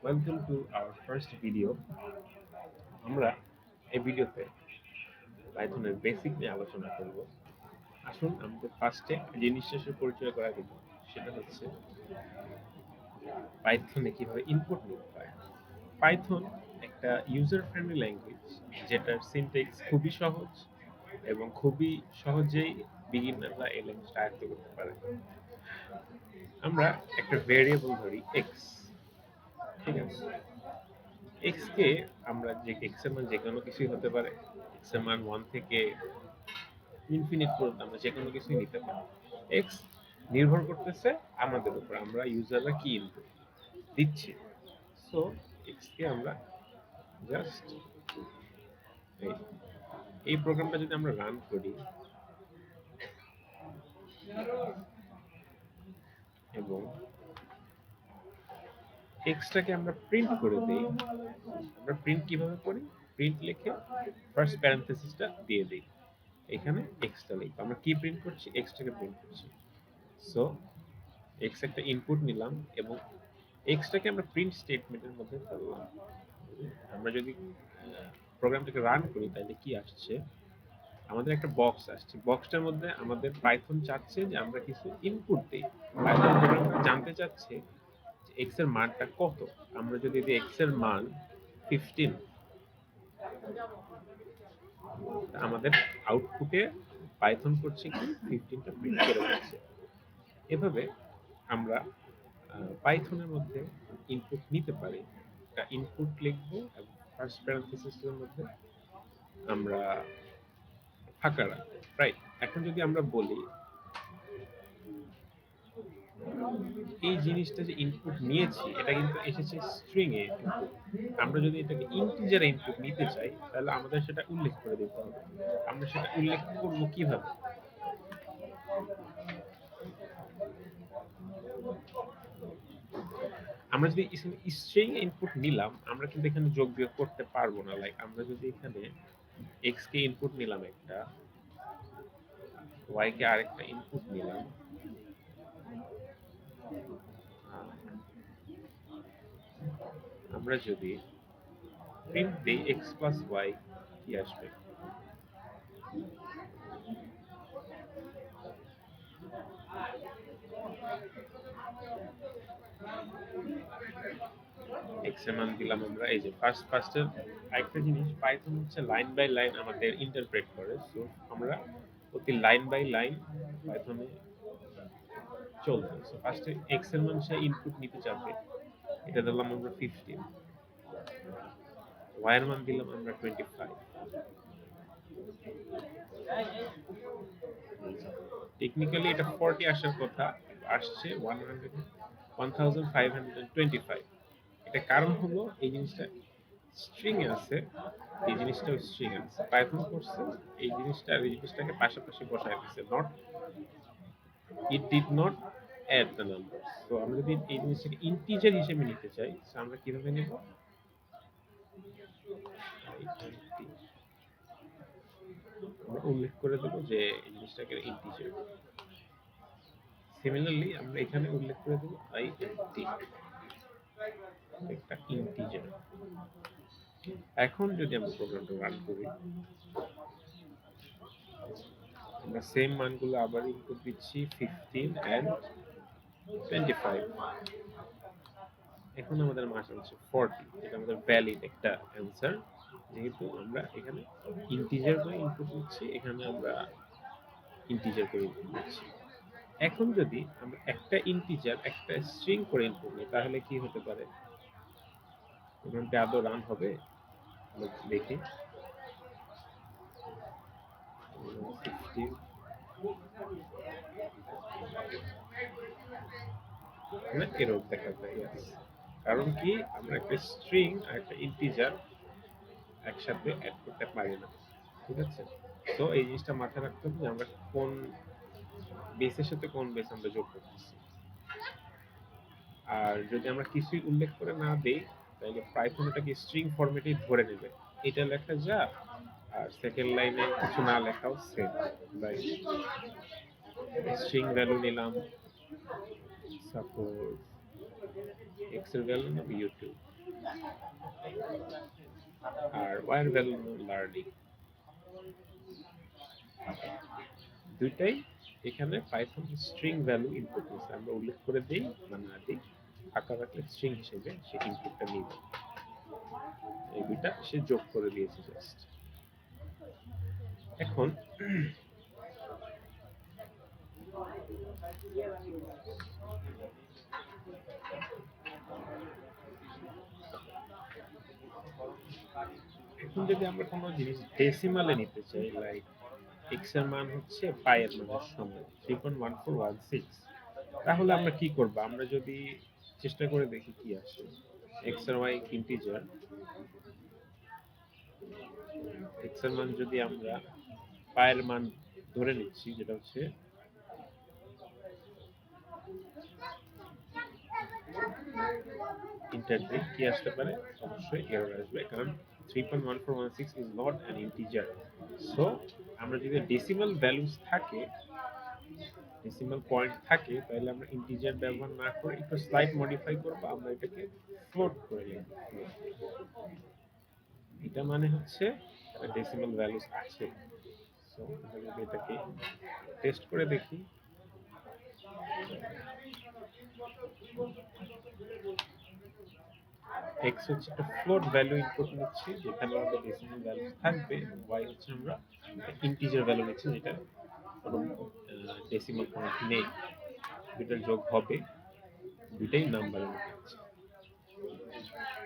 Welcome to our first video. আমরা এই ভিডিওতে পাইথনের বেসিক নিয়ে আলোচনা করব। আসুন আমাদের ফার্স্টে জিনিসটা পরিচয় করা দিব। সেটা হচ্ছে পাইথনে কিভাবে ইনপুট নিতে হয়। পাইথন একটা ইউজার ফ্রেন্ডলি ল্যাঙ্গুয়েজ যেটার সিনট্যাক্স খুবই সহজ এবং খুবই সহজেই বিগিনাররা এই ল্যাঙ্গুয়েজটা আয়ত্ত করতে পারে। আমরা একটা ভেরিয়েবল ধরি এক্স, ঠিক আছে? এক্স কে আমরা যে এক্স এর মান যে কোনো কিছুই হতে পারে। এক্স এর মান 1 থেকে ইনফিনিট পর্যন্ত আমরা যে কোনো কিছুই নিতে পারি। এক্স নির্ভর করতেছে আমাদের উপর, আমরা ইউজাররা কি ইনপুট দিচ্ছি। সো এক্স কে আমরা জাস্ট এই এই প্রোগ্রামটা যদি আমরা রান করি এবং এক্সটাকে আমরা প্রিন্ট করে দেই। আমরা প্রিন্ট কিভাবে করি? প্রিন্ট লিখে ফার্স্ট প্যারেনথেসিসটা দিয়ে দেই। এখানে এক্সটা লিখব। আমরা কি প্রিন্ট করছি? এক্সটাকে প্রিন্ট করছি। সো এক্স একটা ইনপুট নিলাম এবং এক্সটাকে আমরা প্রিন্ট স্টেটমেন্টের মধ্যে ফেললাম। আমরা যদি প্রোগ্রামটাকে রান করি তাহলে কি আসছে? আমাদের একটা বক্স আসছে। বক্সটার মধ্যে আমাদের পাইথন চাচ্ছে যে আমরা কিছু ইনপুট দিই। পাইথন প্রোগ্রামটা জানতে চাচ্ছে যে এক্স এর মানটা কত। আমরা যদি দিই এক্স এর মান 15, আমাদের আউটপুটে পাইথন করছে কি 15টা প্রিন্ট করে দিচ্ছে। এভাবে আমরা পাইথনের মধ্যে ইনপুট নিতে পারি। একটা ইনপুট লিখবো এবং ফার্স্ট প্যারেনথেসিসের মধ্যে আমরা ফাঁকা রাখবো, রাইট? এখন যদি আমরা বলি এই জিনিসটা যে ইনপুট নিয়েছি এটা কিন্তু এসেছে স্ট্রিং এ ইনপুট। আমরা যদি এটাকে ইন্টিজার ইনপুট নিতে চাই তাহলে আমাদের সেটা উল্লেখ করে দিতে হবে। আমরা সেটা উল্লেখ করবো কিভাবে? আমরা যদি স্ট্রিং ইনপুট নিলাম, আমরা কিন্তু এখানে যোগ বিয়োগ করতে পারবো না। লাইক আমরা যদি এখানে এক্স কে ইনপুট নিলাম একটা, ওয়াই কে আরেকটা ইনপুট নিলাম, আমরা যদি প্রিন্ট দেই এক্স প্লাস ওয়াই, কি আসবে? এক্স এর মান দিলাম আমরা। এই যে ফার্স্টের আরেকটা জিনিস, পাইথন হচ্ছে লাইন বাই লাইন আমাদের ইন্টারপ্রেট করে। সো আমরা প্রতি লাইন বাই লাইন পাইথনে চলবে। সো ফার্স্টে এক্স এর মান সে ইনপুট নিতে চাবে, এটা দিলাম আমরা 15, ওয়াই এর মান দিলাম আমরা 25। টেকনিক্যালি এটা 40 আসার কথা, আসছে 1525। এটা কারণ হলো এই জিনিসটা স্ট্রিং এ আছে, এই জিনিসটাও স্ট্রিং আছে। পাইথন করছে এই জিনিসটা আর এই জিনিসটাকে পাশাপাশি বসায় দিচ্ছে। Not, it did not add the number. তো আমরা যদি এই জিনিসটাকে ইন্টিজার হিসেবে নিতে চাই, তো আমরা কিভাবে নেব? আমরা উল্লেখ করে দেবো যে এই জিনিসটাকে ইন্টিজার। সিমিলারলি আমরা এখানে উল্লেখ করে দেবো আইএনটি, একটা ইন্টিজার। এখন যদি আমরা প্রোগ্রামটা রান করি, আমরা সেম মানগুলো আবার ইনপুট দিচ্ছি 15 এন্ড 25। এখন আমাদের মান হচ্ছে 40, এটা আমাদের ভ্যালিড একটা অ্যান্সার। যেহেতু আমরা এখানে ইন্টিজার করে ইনপুট দিচ্ছি, এখানে আমরা ইন্টিজার করে ইনপুট দিচ্ছি। এখন যদি আমরা একটা ইন্টিজার একটা স্ট্রিং করে ইনপুট নিই তাহলে কি হতে পারে? প্রোগ্রামটি আদৌ রান হবে? আমরা দেখি। 16 না, এরর দেখা যায়। yes। কারণ কি? আমরা একটা স্ট্রিং আর একটা ইন্টিজার একসাথে অ্যাড করতে পারি না, ঠিক আছে? তো এই জিনিসটা মাথায় রাখতে হবে যে আমরা কোন বেসের সাথে কোন বেস আমরা যোগ করতেছি। আর যদি আমরা কিছুই উল্লেখ করে না দেই তাহলে পাইথন এটাকে স্ট্রিং ফরম্যাটেই ধরে নেবে। এটা লেখা যা আর সেকেন্ড লাইনে কিছু না লেখাও সেম। লাইক স্ট্রিং ভ্যালু নিলাম, সাপোজ এক্স এর ভ্যালু নিলাম ইউটিউব, আর ওয়্যার ভ্যালু লার্নিং দুইটাই এখানে পাইথন স্ট্রিং ভ্যালু ইনপুট নিচ্ছে। আমরা উল্লেখ করে দিই বা না দিই, ফাঁকা রাখলে স্ট্রিং হিসেবে সে ইনপুটটা নিবে। এই দুইটা সে যোগ করে দিয়েছে জাস্ট। এখন এখন যদি আমরা কোনো জিনিস ডেসিমালে নিতে চাই, লাইক এক্স এর মান হচ্ছে পাই এর মানের সমান 3.1416, তাহলে আমরা কি করব? আমরা যদি চেষ্টা করে দেখি কি আসে। এক্স আর ওয়াই ইন্টিজার, এক্স এর মান যদি আমরা পাই এর মান ধরে নিচ্ছি, যেটা হচ্ছে ইন্টার দিই, কি আসতে পারে? অবশ্যই এরর আসবে, কারণ 3.1416 is not an integer. So আমরা যদি ডেসিমাল ভ্যালুস থাকে, ডেসিমাল পয়েন্ট থাকে, তাহলে আমরা ইন্টিজার ব্যবহার না করে একটু স্লাইড মডিফাই করব, আমরা এটাকে ফ্লোট করে লিখব। এটা মানে হচ্ছে ডেসিমাল ভ্যালুস আছে। সো আমরা যদি এটাকে টেস্ট করে দেখি, এক্স হচ্ছে একটা ফ্লোট ভ্যালু ইনপুট নিচ্ছি, যেখানে আমাদের ডেসিমাল ভ্যালু থাকবে, ওয়াই হচ্ছে আমরা ইন্টিজার ভ্যালু নিচ্ছি, যেটা কোনো ডেসিমাল পয়েন্ট নেই। দুইটার যোগ হবে, দুইটাই নাম্বারের মধ্যে।